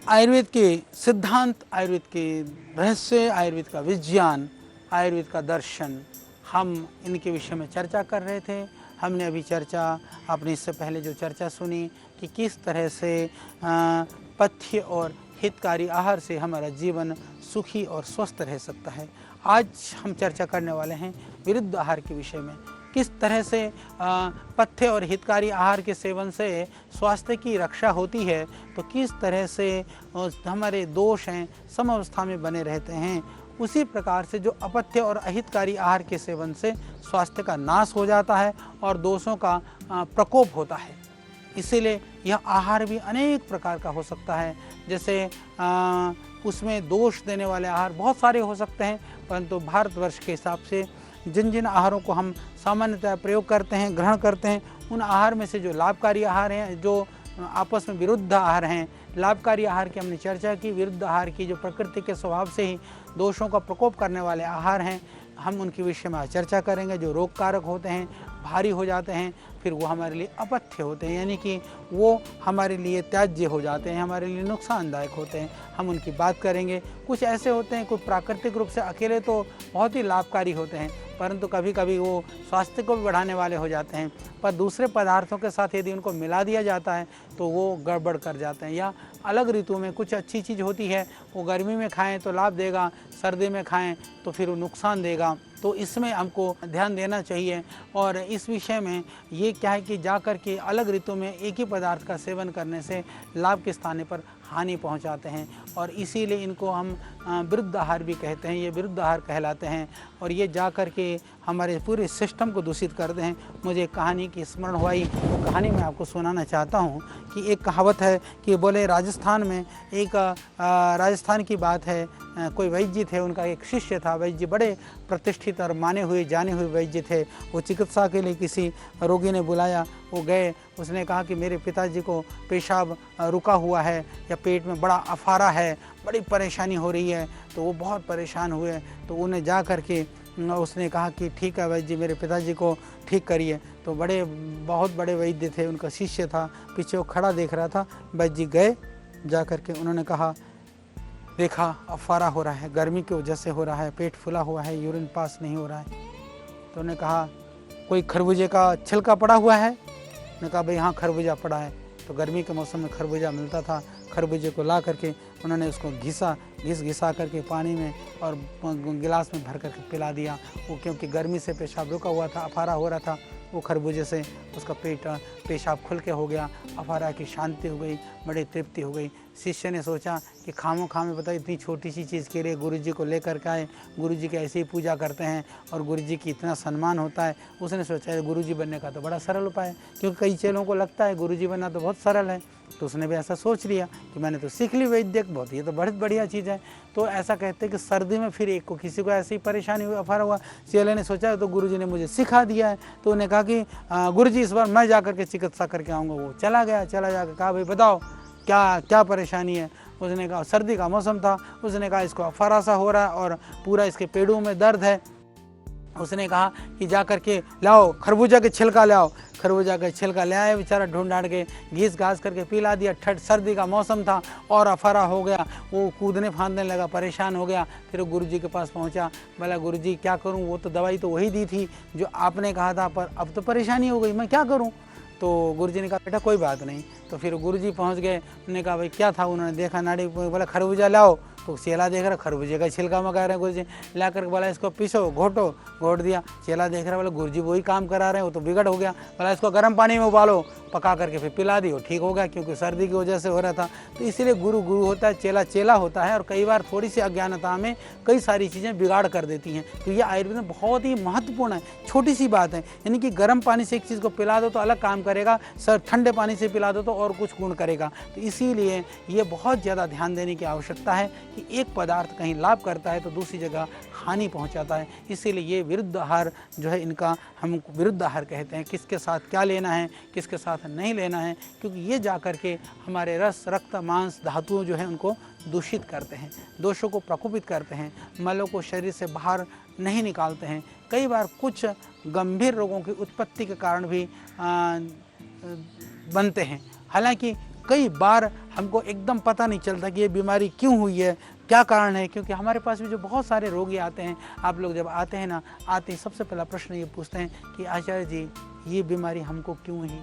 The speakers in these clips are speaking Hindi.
आयुर्वेद के सिद्धांत, आयुर्वेद के रहस्य, आयुर्वेद का विज्ञान, आयुर्वेद का दर्शन, हम इनके विषय में चर्चा कर रहे थे। हमने अभी चर्चा, आपने इससे पहले जो चर्चा सुनी कि किस तरह से पथ्य और हितकारी आहार से हमारा जीवन सुखी और स्वस्थ रह सकता है। आज हम चर्चा करने वाले हैं विरुद्ध आहार के विषय में। किस तरह से पथ्य और हितकारी आहार के सेवन से स्वास्थ्य की रक्षा होती है, तो किस तरह से हमारे दोष हैं सम अवस्था में बने रहते हैं। उसी प्रकार से जो अपथ्य और अहितकारी आहार के सेवन से स्वास्थ्य का नाश हो जाता है और दोषों का प्रकोप होता है। इसीलिए यह आहार भी अनेक प्रकार का हो सकता है। जैसे उसमें दोष देने वाले आहार बहुत सारे हो सकते हैं, परंतु भारतवर्ष के हिसाब से जिन जिन आहारों को हम सामान्यतः प्रयोग करते हैं, ग्रहण करते हैं, उन आहार में से जो लाभकारी आहार हैं, जो आपस में विरुद्ध आहार हैं, लाभकारी आहार की हमने चर्चा की, विरुद्ध आहार की जो प्रकृति के स्वभाव से ही दोषों का प्रकोप करने वाले आहार हैं, हम उनके विषय में चर्चा करेंगे। जो रोग कारक होते हैं, भारी हो जाते हैं, फिर वो हमारे लिए अपथ्य होते हैं, यानी कि वो हमारे लिए त्याज्य हो जाते हैं, हमारे लिए नुकसानदायक होते हैं, हम उनकी बात करेंगे। कुछ ऐसे होते हैं, कुछ प्राकृतिक रूप से अकेले तो बहुत ही लाभकारी होते हैं, परंतु कभी कभी वो स्वास्थ्य को भी बढ़ाने वाले हो जाते हैं, पर दूसरे पदार्थों के साथ यदि उनको मिला दिया जाता है तो वो गड़बड़ कर जाते हैं। या अलग ऋतु में कुछ अच्छी चीज़ होती है, वो गर्मी में खाएं तो लाभ देगा, सर्दी में खाएं तो फिर वो नुकसान देगा। तो इसमें हमको ध्यान देना चाहिए। और इस विषय में ये क्या है कि जाकर के अलग ऋतु में एक ही पदार्थ का सेवन करने से लाभ के स्थान पर हानि पहुंचाते हैं, और इसीलिए इनको हम विरुद्ध आहार भी कहते हैं। ये विरुद्ध आहार कहलाते हैं, और ये जाकर के हमारे पूरे सिस्टम को दूषित करते हैं। मुझे एक कहानी की स्मरण हुई, वो कहानी मैं आपको सुनाना चाहता हूँ। कि एक कहावत है कि बोले राजस्थान में एक राजस्थान की बात है, कोई वैद्य जी थे, उनका एक शिष्य था। वैद्य जी बड़े प्रतिष्ठित और माने हुए जाने हुए वैद्य थे। वो चिकित्सा के लिए किसी रोगी ने बुलाया, वो गए। उसने कहा कि मेरे पिताजी को पेशाब रुका हुआ है या पेट में बड़ा अफारा है, बड़ी परेशानी हो रही है। तो वो बहुत परेशान हुए। तो उन्हें जा कर के उसने कहा कि ठीक है वैद्य जी, मेरे पिताजी को ठीक करिए। तो बहुत बड़े वैद्य थे, उनका शिष्य था, पीछे वो खड़ा देख रहा था। वैद्य जी गए, जा कर के उन्होंने कहा, देखा अफारा हो रहा है, गर्मी की वजह से हो रहा है, पेट फूला हुआ है, यूरिन पास नहीं हो रहा है। तो उन्होंने कहा कोई खरबूजे का छिलका पड़ा हुआ है? उन्होंने कहा भाई हाँ खरबूजा पड़ा है। तो गर्मी के मौसम में खरबूजा मिलता था। खरबूजे को ला करके उन्होंने उसको घिसा करके पानी में और गिलास में भर करके पिला दिया। वो क्योंकि गर्मी से पेशाब रुका हुआ था, अफारा हो रहा था, वो खरबूजे से उसका पेशाब खुल के हो गया, अफारा की शांति हो गई, बड़ी तृप्ति हो गई। शिष्य ने सोचा कि खामो खामे पता इतनी छोटी सी चीज़ के लिए गुरुजी को लेकर के आए, गुरुजी की ऐसे ही पूजा करते हैं और गुरुजी की इतना सम्मान होता है। उसने सोचा गुरुजी बनने का तो बड़ा सरल उपाय है, क्योंकि कई चेलों को लगता है गुरुजी बनना तो बहुत सरल है। तो उसने भी ऐसा सोच लिया कि मैंने तो सीख ली वैद्य, बहुत ये तो बहुत बढ़िया चीज़ है। तो ऐसा कहते हैं कि सर्दी में फिर एक को किसी को ऐसी परेशानी हुई, अफारा हुआ, चेले ने सोचा तो गुरुजी ने मुझे सिखा दिया है। तो उन्हें कहा कि गुरुजी इस बार मैं जा कर के चिकित्सा करके आऊँगा। वो चला जाकर कहा भाई बताओ क्या परेशानी है। उसने कहा सर्दी का मौसम था। उसने कहा इसको अफारा सा हो रहा है और पूरा इसके पेड़ों में दर्द है। उसने कहा कि जा कर के लाओ खरबूजा के छिलका ले आओ। खरबूजा का छिलका ले आए, बेचारा ढूंढ ढांड के घास करके पिला दिया। सर्दी का मौसम था और अफारा हो गया, वो कूदने फांदने लगा, परेशान हो गया। फिर वो गुरुजी के पास पहुंचा, बोला गुरुजी क्या करूं, वो तो दवाई तो वही दी थी जो आपने कहा था, पर अब तो परेशानी हो गई, मैं क्या करूं। तो गुरुजी ने कहा बेटा कोई बात नहीं। तो फिर गुरुजी पहुंच गए। उन्होंने कहा भाई क्या था, उन्होंने देखा नाड़ी, बोला खरबूजा लाओ। तो चेला देख रहा खरबूजे का छिलका मंगा रहे हैं गुरुजी, ला कर बोला इसको पीसो, घोट दिया। चेला देख रहा, बोला गुरुजी वही काम करा रहे हैं, वो तो बिगड़ हो गया। बोला इसको गर्म पानी में उबालो, पका करके फिर पिला दी, वो ठीक हो गया, क्योंकि सर्दी की वजह से हो रहा था। तो इसीलिए गुरु होता है, चेला होता है, और कई बार थोड़ी सी अज्ञानता में कई सारी चीज़ें बिगाड़ कर देती हैं। तो ये आयुर्वेद में बहुत ही महत्वपूर्ण है, छोटी सी बात है। यानी कि गर्म पानी से एक चीज़ को पिला दो तो अलग काम करेगा, ठंडे पानी से पिला दो तो और कुछ गुण करेगा। तो इसीलिए ये बहुत ज़्यादा ध्यान देने की आवश्यकता है कि एक पदार्थ कहीं लाभ करता है तो दूसरी जगह हानि पहुंचाता है। इसीलिए ये विरुद्ध आहार जो है, इनका हम विरुद्ध आहार कहते हैं। किसके साथ क्या लेना है, किसके साथ नहीं लेना है, क्योंकि ये जा कर के हमारे रस, रक्त, मांस, धातुओं जो है उनको दूषित करते हैं, दोषों को प्रकोपित करते हैं, मलों को शरीर से बाहर नहीं निकालते हैं। कई बार कुछ गंभीर रोगों की उत्पत्ति के कारण भी बनते हैं। हालांकि कई बार हमको एकदम पता नहीं चलता कि ये बीमारी क्यों हुई है, क्या कारण है। क्योंकि हमारे पास भी जो बहुत सारे रोगी आते हैं, आप लोग जब आते हैं ना, आते ही सबसे पहला प्रश्न ये पूछते हैं कि आचार्य जी ये बीमारी हमको क्यों हुई,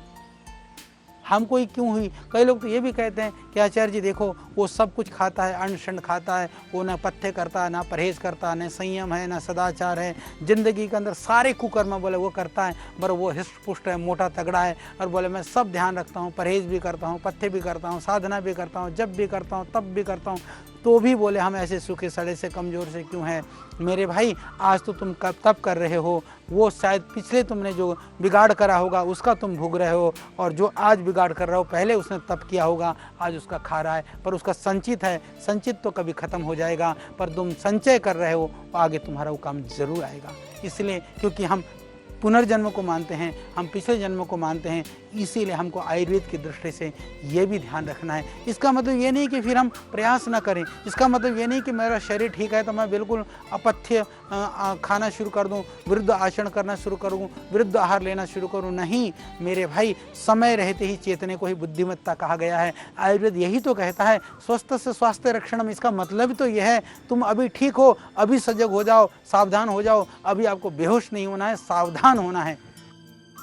हमको ही क्यों हुई। कई लोग तो ये भी कहते हैं कि आचार्य जी देखो वो सब कुछ खाता है, अन्न शंड खाता है, वो ना पथ्य करता है, ना परहेज़ करता है, ना संयम है, ना सदाचार है, ज़िंदगी के अंदर सारे कुकर्म बोले वो करता है, पर वो हिष्ट पुष्ट है, मोटा तगड़ा है, और बोले मैं सब ध्यान रखता हूँ, परहेज़ भी करता हूँ, पथ्य भी करता हूँ, साधना भी करता हूँ, जब भी करता हूँ तब भी करता हूँ, तो भी बोले हम ऐसे सूखे सड़े से कमज़ोर से क्यों हैं। मेरे भाई आज तो तुम कब तब कर रहे हो, वो शायद पिछले तुमने जो बिगाड़ करा होगा उसका तुम भोग रहे हो, और जो आज बिगाड़ कर रहे हो पहले उसने तब किया होगा, आज उसका खा रहा है, पर उसका संचित है, संचित तो कभी ख़त्म हो जाएगा, पर तुम संचय कर रहे हो आगे तुम्हारा वो काम ज़रूर आएगा। इसलिए क्योंकि हम पुनर्जन्म को मानते हैं, हम पिछले जन्म को मानते हैं, इसीलिए हमको आयुर्वेद की दृष्टि से ये भी ध्यान रखना है। इसका मतलब ये नहीं कि फिर हम प्रयास ना करें, इसका मतलब ये नहीं कि मेरा शरीर ठीक है तो मैं बिल्कुल अपथ्य खाना शुरू कर दूं, विरुद्ध आचरण करना शुरू करूं, विरुद्ध आहार लेना शुरू करूं। नहीं मेरे भाई, समय रहते ही चेतने को ही बुद्धिमत्ता कहा गया है। आयुर्वेद यही तो कहता है स्वस्थ से स्वास्थ्य रक्षणम। इसका मतलब तो यह है तुम अभी ठीक हो, अभी सजग हो जाओ, सावधान हो जाओ, अभी आपको बेहोश नहीं होना है, सावधान होना है।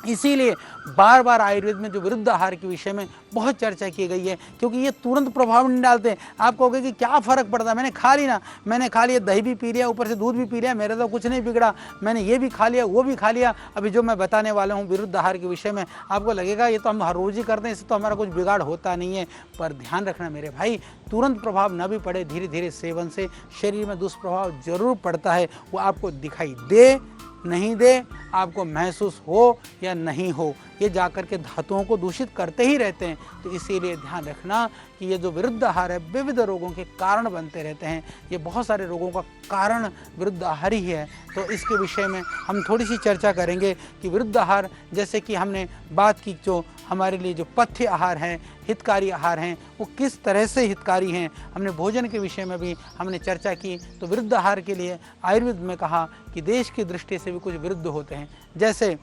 इसीलिए बार बार आयुर्वेद में जो विरुद्ध आहार के विषय में बहुत चर्चा की गई है, क्योंकि ये तुरंत प्रभाव नहीं डालते। आप कहोगे कि क्या फ़र्क पड़ता है, मैंने खा ली ना, मैंने खा लिया, दही भी पी लिया, ऊपर से दूध भी पी लिया, मेरा तो कुछ नहीं बिगड़ा, मैंने ये भी खा लिया, वो भी खा लिया। अभी जो मैं बताने वाला हूँ विरुद्ध आहार के विषय में, आपको लगेगा ये तो हम हर रोज़ ही करते हैं, इससे तो हमारा कुछ बिगाड़ होता नहीं है। पर ध्यान रखना मेरे भाई, तुरंत प्रभाव न भी पड़े, धीरे धीरे सेवन से शरीर में दुष्प्रभाव जरूर पड़ता है। वो आपको दिखाई दे नहीं दे, आपको महसूस हो या नहीं हो, ये जाकर के धातुओं को दूषित करते ही रहते हैं। तो इसीलिए ध्यान रखना कि ये जो विरुद्ध आहार है विविध रोगों के कारण बनते रहते हैं। ये बहुत सारे रोगों का कारण विरुद्ध आहार ही है। तो इसके विषय में हम थोड़ी सी चर्चा करेंगे कि विरुद्ध आहार, जैसे कि हमने बात की, जो हमारे लिए जो पथ्य आहार हैं, हितकारी आहार हैं, वो किस तरह से हितकारी हैं। हमने भोजन के विषय में भी हमने चर्चा की। तो विरुद्ध आहार के लिए आयुर्वेद में कहा कि देश की दृष्टि से भी कुछ विरुद्ध होते हैं। जैसे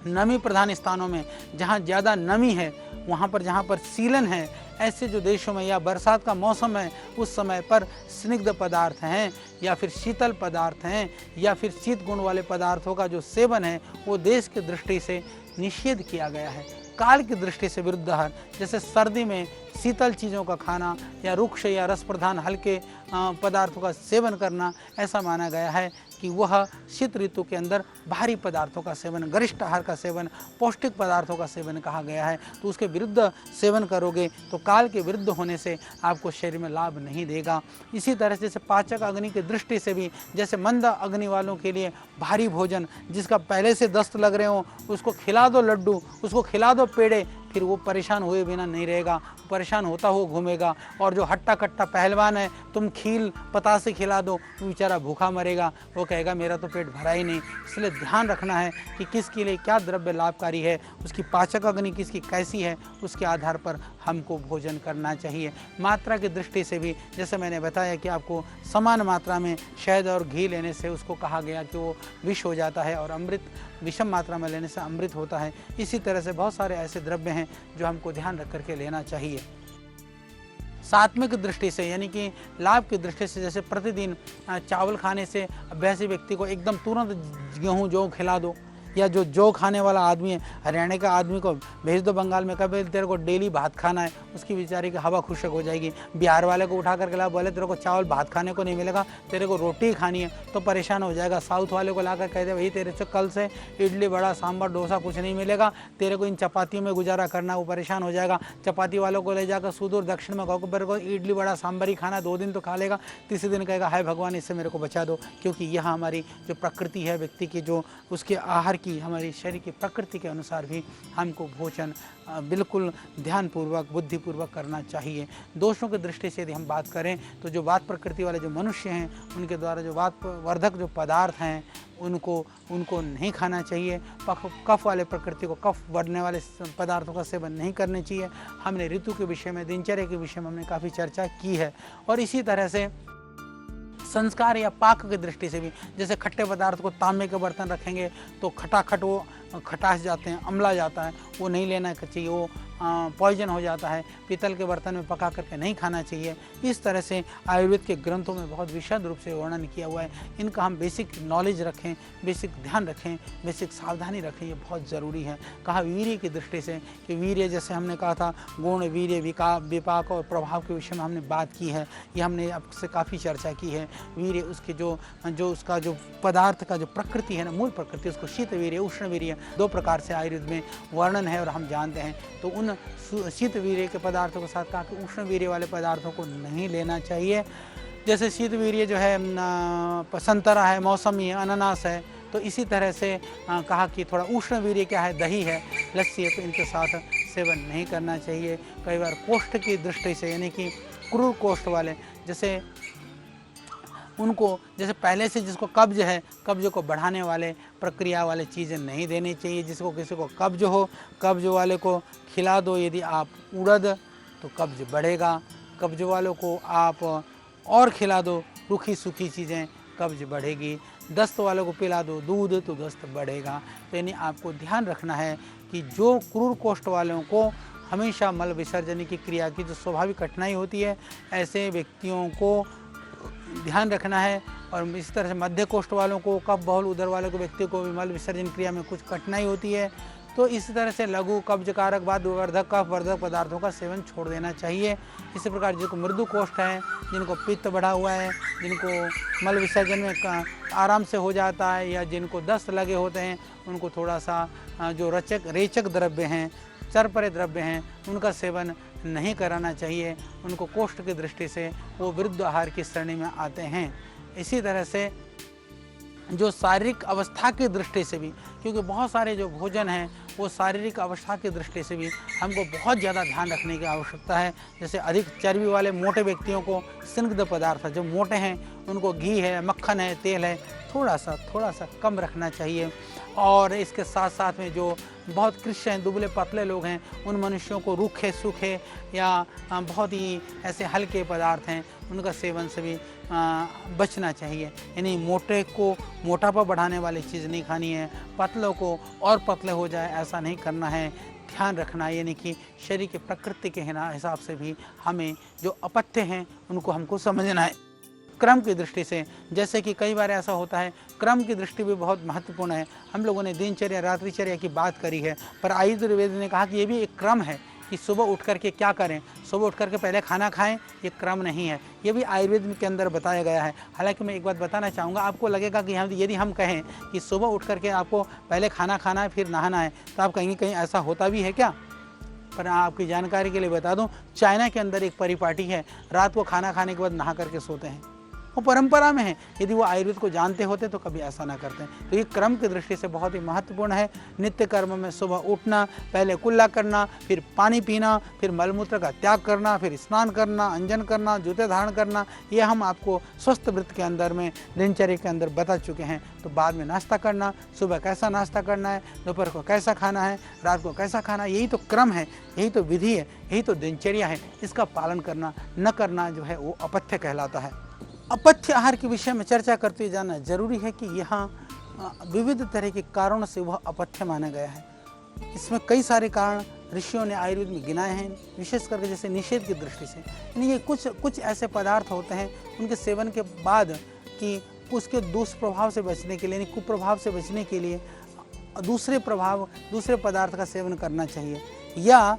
नमी प्रधान स्थानों में जहाँ ज़्यादा नमी है, वहाँ पर जहाँ पर सीलन है, ऐसे जो देशों में या बरसात का मौसम है उस समय पर स्निग्ध पदार्थ हैं या फिर शीतल पदार्थ हैं या फिर शीत गुण वाले पदार्थों का जो सेवन है वो देश की दृष्टि से निषेध किया गया है। काल की दृष्टि से विरुद्ध आहार, जैसे सर्दी में शीतल चीज़ों का खाना या रुक्ष या रस प्रधान हल्के पदार्थों का सेवन करना, ऐसा माना गया है कि वह शीत ऋतु के अंदर भारी पदार्थों का सेवन, गरिष्ठ आहार का सेवन, पौष्टिक पदार्थों का सेवन कहा गया है। तो उसके विरुद्ध सेवन करोगे तो काल के विरुद्ध होने से आपको शरीर में लाभ नहीं देगा। इसी तरह से जैसे पाचक अग्नि की दृष्टि से भी, जैसे मंद अग्नि वालों के लिए भारी भोजन, जिसका पहले से दस्त लग रहे हो, उसको खिला दो लड्डू, उसको खिला दो पेड़े, फिर वो परेशान हुए बिना नहीं रहेगा, परेशान होता हुआ घूमेगा। और जो हट्टा कट्टा पहलवान है, तुम खील पतासे खिला दो, वो बेचारा भूखा मरेगा, वो कहेगा मेरा तो पेट भरा ही नहीं। इसलिए ध्यान रखना है कि किसके लिए क्या द्रव्य लाभकारी है, उसकी पाचक अग्नि किसकी कैसी है, उसके आधार पर हमको भोजन करना चाहिए। मात्रा की दृष्टि से भी, जैसे मैंने बताया कि आपको समान मात्रा में शहद और घी लेने से उसको कहा गया कि वो विष हो जाता है, और अमृत विषम मात्रा में लेने से अमृत होता है। इसी तरह से बहुत सारे ऐसे द्रव्य हैं जो हमको ध्यान रख करके लेना चाहिए। सात्विक दृष्टि से, यानी कि लाभ की दृष्टि से, जैसे प्रतिदिन चावल खाने से अभ्यासी व्यक्ति को एकदम तुरंत गेहूँ जौ खिला दो, या जो जौ खाने वाला आदमी है, हरियाणा का आदमी को भेज दो बंगाल में, कभी तेरे को डेली भात खाना है, उसकी बेचारी की हवा खुशक हो जाएगी। बिहार वाले को उठा करके ला, बोले तेरे को चावल भात खाने को नहीं मिलेगा, तेरे को रोटी खानी है, तो परेशान हो जाएगा। साउथ वाले को ला कर कह दे भाई तेरे से कल से इडली बड़ा सांभर डोसा कुछ नहीं मिलेगा, तेरे को इन चपातियों में गुजारा करना, वो परेशान हो जाएगा। चपाती वालों को ले जाकर सुदूर दक्षिण में कहो मेरे को इडली बड़ा सांभर ही खाना, 2 दिन तो खा लेगा, तीसरे दिन कहेगा हाय भगवान इससे मेरे को बचा दो। क्योंकि यह हमारी जो प्रकृति है व्यक्ति की, जो उसके आहार की, हमारी शरीर की प्रकृति के अनुसार भी हमको भोजन बिल्कुल ध्यानपूर्वक बुद्धिपूर्वक करना चाहिए। दोषों की दृष्टि से यदि हम बात करें तो जो वात प्रकृति वाले जो मनुष्य हैं, उनके द्वारा जो वात वर्धक जो पदार्थ हैं उनको नहीं खाना चाहिए। कफ वाले प्रकृति को कफ बढ़ने वाले पदार्थों का सेवन नहीं करने चाहिए। हमने ऋतु के विषय में, दिनचर्या के विषय में हमने काफ़ी चर्चा की है। और इसी तरह से संस्कार या पाक की दृष्टि से भी, जैसे खट्टे पदार्थ को तांबे के बर्तन रखेंगे तो खटाखट वो खटास जाते हैं, अम्ला जाता है, वो नहीं लेना चाहिए। वो पॉइजन हो जाता है, पीतल के बर्तन में पका करके नहीं खाना चाहिए। इस तरह से आयुर्वेद के ग्रंथों में बहुत विशद रूप से वर्णन किया हुआ है। इनका हम बेसिक नॉलेज रखें, बेसिक ध्यान रखें, बेसिक सावधानी रखें, ये बहुत ज़रूरी है। कहा वीर्य की दृष्टि से कि वीर्य, जैसे हमने कहा था गुण, वीर्य, विपाक और प्रभाव के विषय में हमने बात की है, ये हमने आपसे काफ़ी चर्चा की है। वीर्य, उसके जो उसका जो पदार्थ का जो प्रकृति है ना, मूल प्रकृति, उसको शीत वीर्य, उष्ण वीर्य, दो प्रकार से आयुर्वेद में वर्णन है और हम जानते हैं। तो उन शीत वीर्य के पदार्थों के साथ कहा कि उष्ण वीर्य वाले पदार्थों को नहीं लेना चाहिए। जैसे शीत वीर्य जो है संतरा है, मौसमी है, अनानास है, तो इसी तरह से कहा कि थोड़ा उष्ण वीर्य क्या है, दही है, लस्सी है, तो इनके साथ सेवन नहीं करना चाहिए। कई बार कोष्ठ की दृष्टि से, यानी कि क्रूर कोष्ठ वाले, जैसे उनको, जैसे पहले से जिसको कब्ज है, कब्ज को बढ़ाने वाले प्रक्रिया वाले चीज़ें नहीं देनी चाहिए। जिसको किसी को कब्ज हो, कब्ज वाले को खिला दो यदि आप उड़द, तो कब्ज बढ़ेगा। कब्ज वालों को आप और खिला दो रूखी सूखी चीज़ें, कब्ज बढ़ेगी। दस्त वालों को पिला दो दूध, तो दस्त बढ़ेगा। तो यानी आपको ध्यान रखना है कि जो क्रूर कोष्ठ वालों को हमेशा मल विसर्जन की क्रिया की जो स्वाभाविक कठिनाई होती है, ऐसे व्यक्तियों को ध्यान रखना है। और इस तरह से मध्य कोष्ठ वालों को, कफ बहुल उदर वालों को व्यक्ति को भी मल विसर्जन क्रिया में कुछ कठिनाई होती है, तो इस तरह से लघु कब्ज कारक वातवर्धक कफ वर्धक पदार्थों का सेवन छोड़ देना चाहिए। इसी प्रकार जिनको मृदु कोष्ठ है, जिनको पित्त बढ़ा हुआ है, जिनको मल विसर्जन में आराम से हो जाता है, या जिनको दस्त लगे होते हैं, उनको थोड़ा सा जो रेचक द्रव्य हैं, चरपरे द्रव्य हैं, उनका सेवन नहीं कराना चाहिए। उनको कोष्ठ की दृष्टि से वो विरुद्ध आहार की श्रेणी में आते हैं। इसी तरह से जो शारीरिक अवस्था की दृष्टि से भी, क्योंकि बहुत सारे जो भोजन हैं वो शारीरिक अवस्था की दृष्टि से भी हमको बहुत ज़्यादा ध्यान रखने की आवश्यकता है। जैसे अधिक चर्बी वाले मोटे व्यक्तियों को स्निग्ध पदार्थ, जो मोटे हैं उनको घी है, मक्खन है, तेल है, थोड़ा सा कम रखना चाहिए। और इसके साथ साथ में जो बहुत कृष्ण हैं, दुबले पतले लोग हैं, उन मनुष्यों को रूखे सूखे या बहुत ही ऐसे हल्के पदार्थ हैं, उनका सेवन से भी बचना चाहिए। यानी मोटे को मोटापा बढ़ाने वाली चीज़ नहीं खानी है, पतलों को और पतले हो जाए ऐसा नहीं करना है। ध्यान रखना, यानी कि शरीर की प्रकृति के हिसाब से भी हमें जो अपथ्य हैं उनको हमको समझना है। क्रम की दृष्टि से, जैसे कि कई बार ऐसा होता है, क्रम की दृष्टि भी बहुत महत्वपूर्ण है। हम लोगों ने दिनचर्या रात्रिचर्या की बात करी है, पर आयुर्वेद ने कहा कि ये भी एक क्रम है कि सुबह उठ करके क्या करें, सुबह उठ करके पहले खाना खाएं, ये क्रम नहीं है, ये भी आयुर्वेद के अंदर बताया गया है। हालांकि मैं एक बात बताना चाहूँगा, आपको लगेगा कि यदि हम कहें कि सुबह उठ करके आपको पहले खाना खाना है फिर नहाना है, तो आप कहेंगे कहीं ऐसा होता भी है क्या? पर आपकी जानकारी के लिए बता दूं, चाइना के अंदर एक परिपाटी है, रात को खाना खाने के बाद नहा करके सोते हैं। वो परंपरा में है, यदि वो आयुर्वेद को जानते होते तो कभी ऐसा ना करते। तो ये क्रम की दृष्टि से बहुत ही महत्वपूर्ण है। नित्य कर्म में सुबह उठना, पहले कुल्ला करना, फिर पानी पीना, फिर मलमूत्र का त्याग करना, फिर स्नान करना, अंजन करना, जूते धारण करना, ये हम आपको स्वस्थ वृत्त के अंदर में दिनचर्या के अंदर बता चुके हैं। तो बाद में नाश्ता करना, सुबह कैसा नाश्ता करना है, दोपहर को कैसा खाना है, रात को कैसा खाना है, यही तो क्रम है, यही तो विधि है, यही तो दिनचर्या है। इसका पालन करना न करना जो है वो अपथ्य कहलाता है। अपथ्य आहार के विषय में चर्चा करते हुए जाना जरूरी है कि यहाँ विविध तरह के कारणों से वह अपथ्य माना गया है। इसमें कई सारे कारण ऋषियों ने आयुर्वेद में गिनाए हैं, विशेष करके जैसे निषेध की दृष्टि से। यानी ये कुछ ऐसे पदार्थ होते हैं उनके सेवन के बाद कि उसके दुष्प्रभाव से बचने के लिए, यानी कुप्रभाव से बचने के लिए दूसरे पदार्थ का सेवन करना चाहिए, या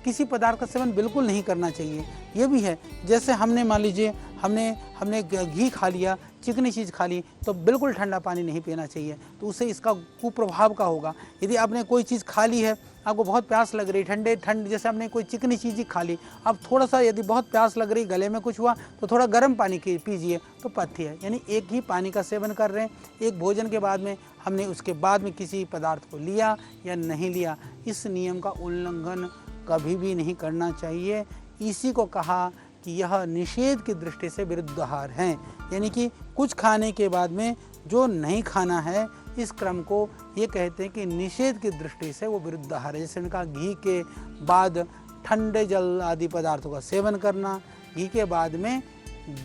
किसी पदार्थ का सेवन बिल्कुल नहीं करना चाहिए। ये भी है, जैसे हमने मान लीजिए हमने घी खा लिया, चिकनी चीज़ खा ली, तो बिल्कुल ठंडा पानी नहीं पीना चाहिए, तो उससे इसका कुप्रभाव का होगा। यदि आपने कोई चीज़ खा ली है, आपको बहुत प्यास लग रही, ठंड जैसे आपने कोई चिकनी चीज़ ही खा ली, अब थोड़ा सा यदि बहुत प्यास लग रही, गले में कुछ हुआ, तो थोड़ा गर्म पानी पीजिए, तो पथ्य है। यानी एक ही पानी का सेवन कर रहे हैं, एक भोजन के बाद में हमने उसके बाद में किसी पदार्थ को लिया या नहीं लिया, इस नियम का उल्लंघन कभी भी नहीं करना चाहिए। इसी को कहा कि यह निषेध की दृष्टि से विरुद्ध आहार हैं, यानी कि कुछ खाने के बाद में जो नहीं खाना है, इस क्रम को ये कहते हैं कि निषेध की दृष्टि से वो विरुद्ध आहार है। जैसे उनका घी के बाद ठंडे जल आदि पदार्थों का सेवन करना, घी के बाद में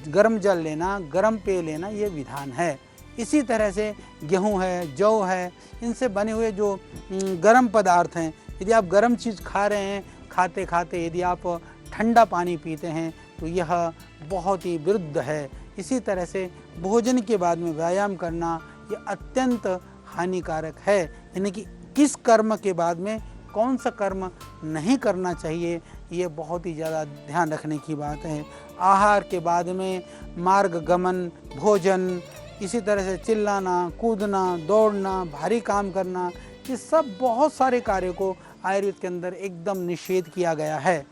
गर्म जल लेना, गर्म पेय लेना, ये विधान है। इसी तरह से गेहूँ है, जौ है, इनसे बने हुए जो गर्म पदार्थ हैं, यदि आप गर्म चीज़ खा रहे हैं, खाते खाते यदि आप ठंडा पानी पीते हैं तो यह बहुत ही विरुद्ध है। इसी तरह से भोजन के बाद में व्यायाम करना यह अत्यंत हानिकारक है। यानी कि किस कर्म के बाद में कौन सा कर्म नहीं करना चाहिए, ये बहुत ही ज़्यादा ध्यान रखने की बात है। आहार के बाद में मार्ग गमन, भोजन, इसी तरह से चिल्लाना, कूदना, दौड़ना, भारी काम करना, ये सब बहुत सारे कार्यों को आयुर्वेद के अंदर एकदम निषेध किया गया है।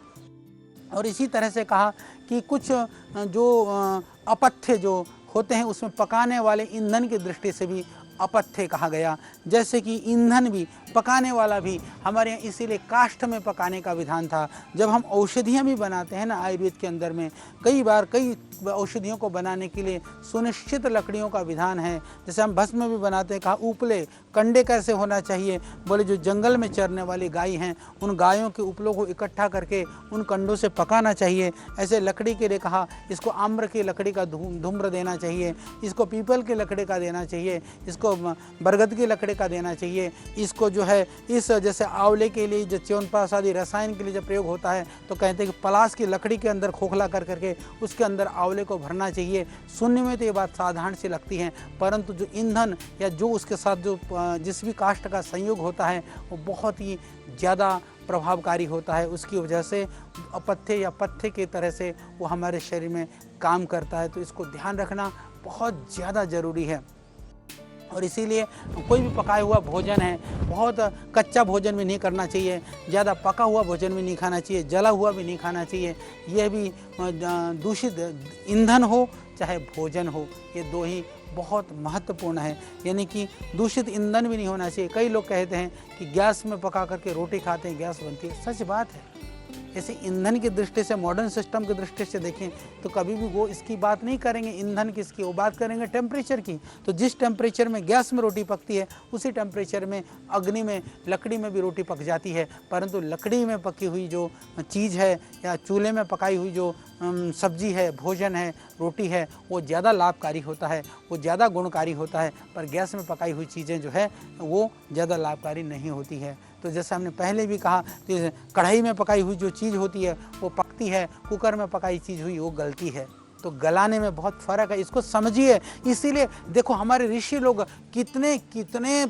और इसी तरह से कहा कि कुछ जो अपथ्य जो होते हैं उसमें पकाने वाले ईंधन की दृष्टि से भी अपथ्य कहा गया। जैसे कि ईंधन भी, पकाने वाला भी हमारे यहाँ इसीलिए काष्ठ में पकाने का विधान था। जब हम औषधियाँ भी बनाते हैं ना आयुर्वेद के अंदर में, कई बार कई औषधियों को बनाने के लिए सुनिश्चित लकड़ियों का विधान है। जैसे हम भस्म में भी बनाते हैं, कहा उपले कंडे कैसे होना चाहिए, बोले जो जंगल में चरने वाली गाय हैं उन गायों के उपलों को इकट्ठा करके उन कंडों से पकाना चाहिए। ऐसे लकड़ी के लिए कहा इसको आम्र की लकड़ी का धूम्र देना चाहिए, इसको पीपल की लकड़ी का देना चाहिए, इसको बरगद की लकड़ी का देना चाहिए, इसको जो है इस जैसे आंवले के लिए जो च्यवनप्राश आदि रसायन के लिए जब प्रयोग होता है तो कहते हैं कि पलाश की लकड़ी के अंदर खोखला कर करके उसके अंदर आंवले को भरना चाहिए। सुनने में तो ये बात साधारण सी लगती है, परंतु जो ईंधन या जो उसके साथ जो जिस भी काष्ठ का संयोग होता है वो बहुत ही ज़्यादा प्रभावकारी होता है। उसकी वजह से अपथ्य या पथ्य की तरह से वो हमारे शरीर में काम करता है। तो इसको ध्यान रखना बहुत ज़्यादा ज़रूरी है। और इसीलिए कोई भी पकाया हुआ भोजन है, बहुत कच्चा भोजन भी नहीं करना चाहिए, ज़्यादा पका हुआ भोजन भी नहीं खाना चाहिए, जला हुआ भी नहीं खाना चाहिए। यह भी दूषित ईंधन हो चाहे भोजन हो, ये दो ही बहुत महत्वपूर्ण है। यानी कि दूषित ईंधन भी नहीं होना चाहिए। कई लोग कहते हैं कि गैस में पका करके रोटी खाते हैं गैस बनती है, सच बात है। ऐसे ईंधन की दृष्टि से, मॉडर्न सिस्टम की दृष्टि से देखें तो कभी भी वो इसकी बात नहीं करेंगे ईंधन किसकी, वो बात करेंगे टेम्परेचर की। तो जिस टेम्परेचर में गैस में रोटी पकती है उसी टेम्परेचर में अग्नि में, लकड़ी में भी रोटी पक जाती है। परंतु लकड़ी में पकी हुई जो चीज़ है या चूल्हे में पकाई हुई जो सब्जी है, भोजन है, रोटी है, वो ज़्यादा लाभकारी होता है, वो ज़्यादा गुणकारी होता है। पर गैस में पकाई हुई चीज़ें जो है वो ज़्यादा लाभकारी नहीं होती है। तो जैसे हमने पहले भी कहा कि कढ़ाई में पकाई हुई जो चीज़ होती है वो पकती है, कुकर में पकाई चीज़ हुई वो गलती है। तो गलाने में बहुत फ़र्क है, इसको समझिए। इसीलिए देखो हमारे ऋषि लोग कितने कितने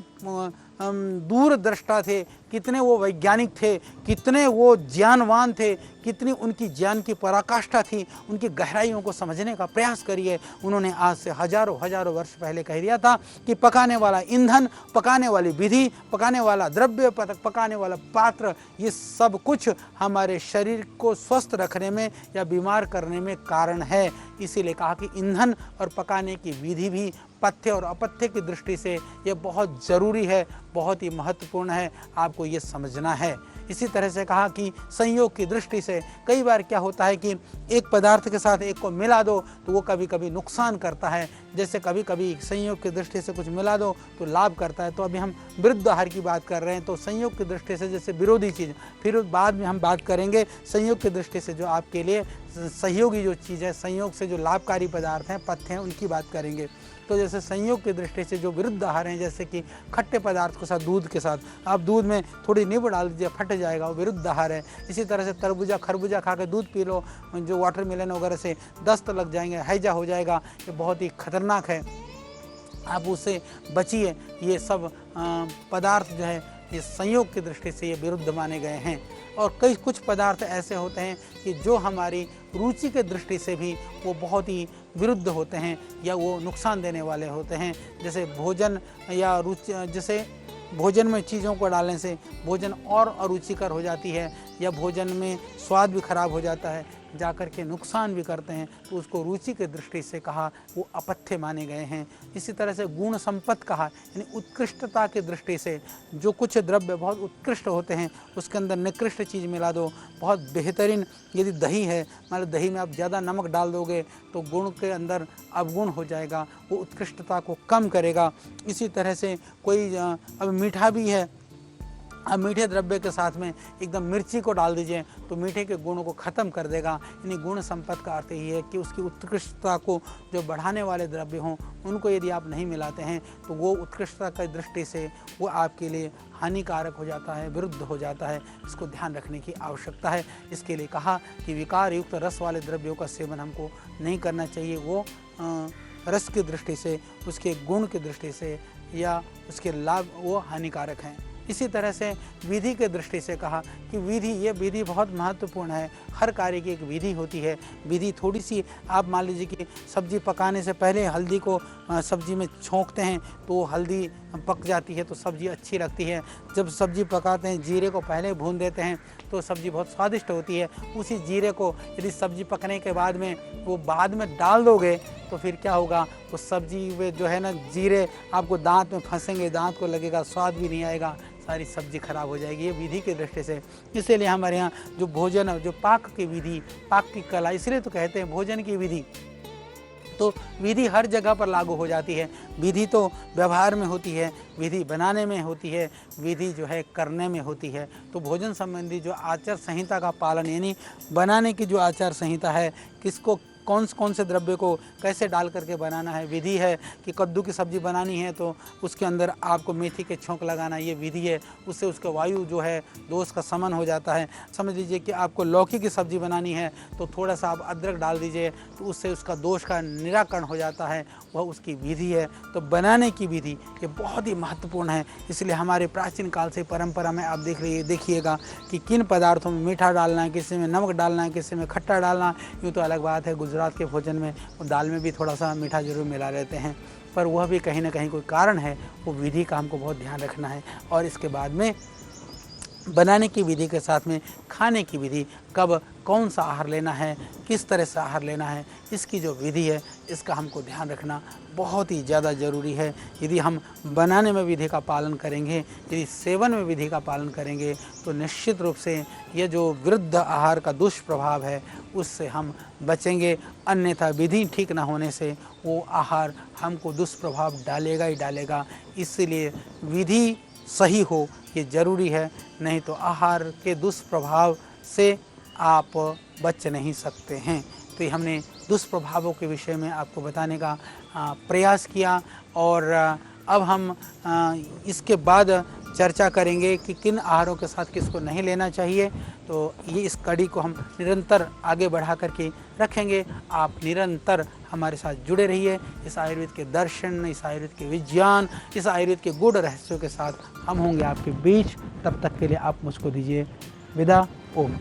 दूरदृष्टा थे, कितने वो वैज्ञानिक थे, कितने वो ज्ञानवान थे, कितनी उनकी ज्ञान की पराकाष्ठा थी। उनकी गहराइयों को समझने का प्रयास करिए। उन्होंने आज से हजारों हजारों वर्ष पहले कह दिया था कि पकाने वाला ईंधन, पकाने वाली विधि, पकाने वाला द्रव्य, पकाने वाला पात्र, ये सब कुछ हमारे शरीर को स्वस्थ रखने में या बीमार करने में कारण है। इसीलिए कहा कि ईंधन और पकाने की विधि भी पथ्य और अपथ्य की दृष्टि से ये बहुत ज़रूरी है, बहुत ही महत्वपूर्ण है, आपको ये समझना है। इसी तरह से कहा कि संयोग की दृष्टि से कई बार क्या होता है कि एक पदार्थ के साथ एक को मिला दो तो वो कभी कभी नुकसान करता है। जैसे कभी कभी संयोग की दृष्टि से कुछ मिला दो तो लाभ करता है। तो अभी हम विरुद्ध आहार की बात कर रहे हैं, तो संयोग की दृष्टि से जैसे विरोधी चीज़, फिर बाद में हम बात करेंगे संयोग की दृष्टि से जो आपके लिए सहयोगी जो चीज़ है, संयोग से जो लाभकारी पदार्थ हैं, पथ्य हैं, उनकी बात करेंगे। तो जैसे संयोग की दृष्टि से जो विरुद्ध आहार हैं, जैसे कि खट्टे पदार्थ के साथ, दूध के साथ आप दूध में थोड़ी नींबू डाल दीजिए, फट जाएगा, वो विरुद्ध आहार है। इसी तरह से तरबूजा खरबूजा खा के दूध पी लो, जो वाटरमेलन वगैरह से दस्त लग जाएंगे, हैजा हो जाएगा, ये बहुत ही खतरनाक है, आप उससे बचिए। ये सब पदार्थ जो है ये संयोग की दृष्टि से ये विरुद्ध माने गए हैं। और कई कुछ पदार्थ ऐसे होते हैं कि जो हमारी रुचि के दृष्टि से भी वो बहुत ही विरुद्ध होते हैं या वो नुकसान देने वाले होते हैं। जैसे भोजन या रुचि, जैसे भोजन में चीज़ों को डालने से भोजन और अरुचिकर हो जाती है या भोजन में स्वाद भी खराब हो जाता है, जाकर के नुकसान भी करते हैं। तो उसको रुचि के दृष्टि से कहा वो अपथ्य माने गए हैं। इसी तरह से गुण संपत्ति कहा, यानी उत्कृष्टता की दृष्टि से जो कुछ द्रव्य बहुत उत्कृष्ट होते हैं उसके अंदर निकृष्ट चीज़ मिला दो। बहुत बेहतरीन यदि दही है, मान लो दही में आप ज़्यादा नमक डाल दोगे तो गुण के अंदर अवगुण हो जाएगा, वो उत्कृष्टता को कम करेगा। इसी तरह से कोई अब मीठा भी है अब मीठे द्रव्य के साथ में एकदम मिर्ची को डाल दीजिए तो मीठे के गुणों को ख़त्म कर देगा। यानी गुण संपत्ति का अर्थ ही है कि उसकी उत्कृष्टता को जो बढ़ाने वाले द्रव्य हों उनको यदि आप नहीं मिलाते हैं तो वो उत्कृष्टता की दृष्टि से वो आपके लिए हानिकारक हो जाता है, विरुद्ध हो जाता है। इसको ध्यान रखने की आवश्यकता है। इसके लिए कहा कि विकार युक्त रस वाले द्रव्यों का सेवन हमको नहीं करना चाहिए। वो रस की दृष्टि से, उसके गुण की दृष्टि से या उसके लाभ वो हानिकारक हैं। इसी तरह से विधि के दृष्टि से कहा कि ये विधि बहुत महत्वपूर्ण है। हर कार्य की एक विधि होती है। विधि थोड़ी सी, आप मान लीजिए कि सब्जी पकाने से पहले हल्दी को सब्जी में छोंकते हैं तो हल्दी पक जाती है तो सब्जी अच्छी लगती है। जब सब्जी पकाते हैं जीरे को पहले भून देते हैं तो सब्जी बहुत स्वादिष्ट होती है। उसी जीरे को यदि सब्जी पकने के बाद में वो बाद में डाल दोगे तो फिर क्या होगा, उस सब्जी में जो है ना जीरे आपको दांत में फंसेंगे, दांत को लगेगा, स्वाद भी नहीं आएगा, सारी सब्जी खराब हो जाएगी। ये विधि की दृष्टि से। इसीलिए हमारे यहाँ जो भोजन, जो पाक की विधि, पाक की कला, इसलिए तो कहते हैं भोजन की विधि। तो विधि हर जगह पर लागू हो जाती है। विधि तो व्यवहार में होती है, विधि बनाने में होती है, विधि जो है करने में होती है। तो भोजन संबंधी जो आचार संहिता का पालन, यानी बनाने की जो आचार संहिता है, किसको कौन से द्रव्य को कैसे डाल करके बनाना है, विधि है। कि कद्दू की सब्ज़ी बनानी है तो उसके अंदर आपको मेथी के छोंक लगाना, ये विधि है। उससे उसका वायु जो है दोष का समन हो जाता है। समझ लीजिए कि आपको लौकी की सब्ज़ी बनानी है तो थोड़ा सा आप अदरक डाल दीजिए तो उससे उसका दोष का निराकरण हो जाता है, वह उसकी विधि है। तो बनाने की विधि ये बहुत ही महत्वपूर्ण है। इसलिए हमारे प्राचीन काल से परंपरा में आप देखिएगा कि किन पदार्थों में मीठा डालना है, किसी में नमक डालना है, किसी में खट्टा डालना। यूँ तो अलग बात है, गुजरात के भोजन में दाल में भी थोड़ा सा मीठा जरूर मिला लेते हैं, पर वह भी कहीं ना कहीं कोई कारण है। वो विधि का हमको बहुत ध्यान रखना है। और इसके बाद में बनाने की विधि के साथ में खाने की विधि, कब कौन सा आहार लेना है, किस तरह से आहार लेना है, इसकी जो विधि है इसका हमको ध्यान रखना बहुत ही ज़्यादा ज़रूरी है। यदि हम बनाने में विधि का पालन करेंगे, यदि सेवन में विधि का पालन करेंगे तो निश्चित रूप से ये जो वृद्ध आहार का दुष्प्रभाव है उससे हम बचेंगे। अन्यथा विधि ठीक ना होने से वो आहार हमको दुष्प्रभाव डालेगा ही डालेगा। इसलिए विधि सही हो ये ज़रूरी है, नहीं तो आहार के दुष्प्रभाव से आप बच नहीं सकते हैं। तो ये हमने दुष्प्रभावों के विषय में आपको बताने का प्रयास किया। और अब हम इसके बाद चर्चा करेंगे कि किन आहारों के साथ किसको नहीं लेना चाहिए। तो ये इस कड़ी को हम निरंतर आगे बढ़ा करके रखेंगे। आप निरंतर हमारे साथ जुड़े रहिए। इस आयुर्वेद के दर्शन, इस आयुर्वेद के विज्ञान, इस आयुर्वेद के गूढ़ रहस्यों के साथ हम होंगे आपके बीच। तब तक के लिए आप मुझको दीजिए विदा। ओम।